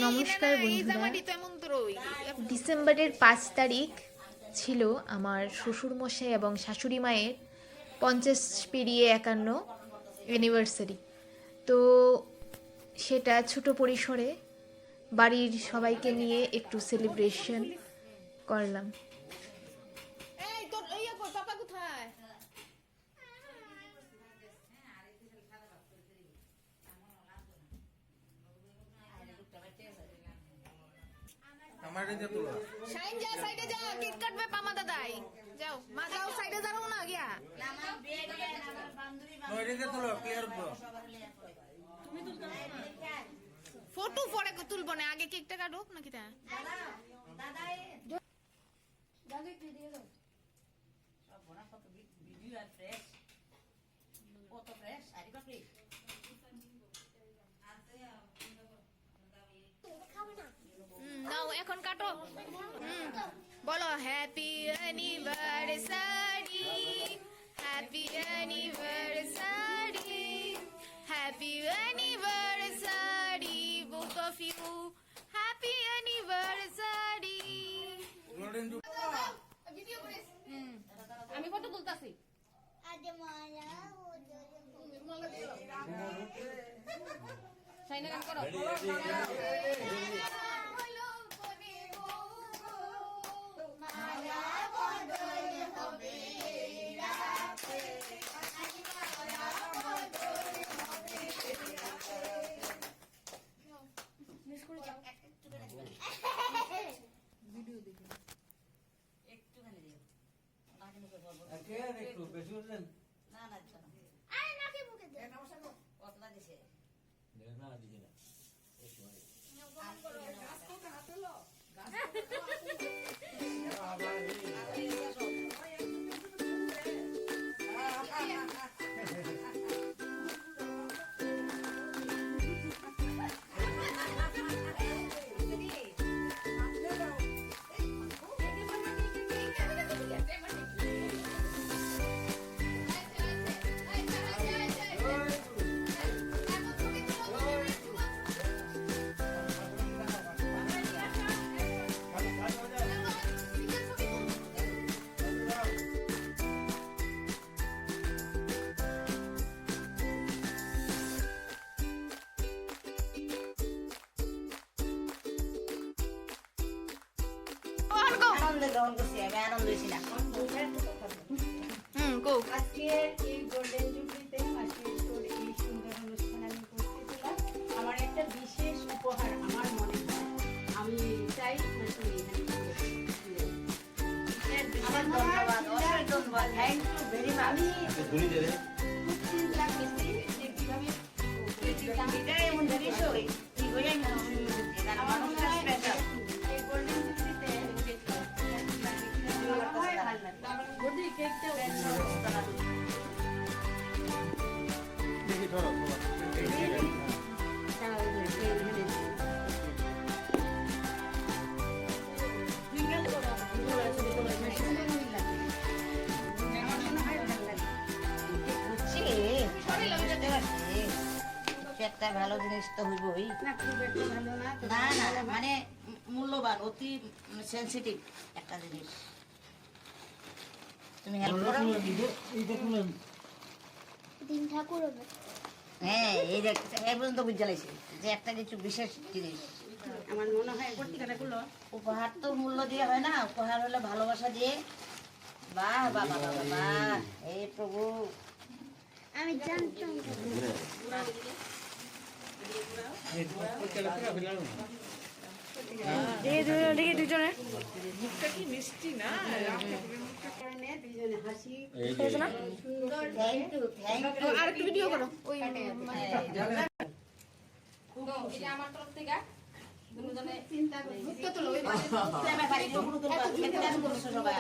নমস্কার বন্ধুরা, ডিসেম্বরের 5 তারিখ ছিল আমার শ্বশুরমশাই এবং শাশুড়ি মায়ের 50 পেরিয়ে 51 অ্যানিভার্সারি। তো সেটা ছোট পরিসরে বাড়ির সবাইকে নিয়ে একটু সেলিব্রেশন করলাম। শাইন যা সাইডে যা, কেক কাটবে পামা দাদাই। যাও মা, যাও সাইডে যাও না গিয়া। ফটো পরে তুলবো না, আগে কেকটা কাটুক নাকি তা। নাও এখন কাটো। বলো happy anniversary, happy anniversary, happy anniversary both of you, happy anniversary. আমি ফটো তুলতাছি। সাইনা গান করো। আমার একটা বিশেষ উপহার আমার মনে হয়, আমি চাই একটা ভালো জিনিস তো হইবই না, খুব একটা ভালো না। না না মানে মূল্যবান, অতি সেনসিটিভ একটা জিনিস। তুমি হেল্প করো। হ্যাঁ, এই যে এই পর্যন্ত বুঝে লাইছি যে একটা কিছু বিশেষ জিনিস। আমার মনে হয় গুলো উপহার তো মূল্য দিয়ে হয় না, উপহার হলো ভালোবাসা দিয়ে। বাহ বাহ বাহ বাহ বাহ, এই প্রভু। আমি জানতাম দুজনে আর একটু ভিডিও করো। ওই আমার তরফ থেকে চিন্তা করো, সবাই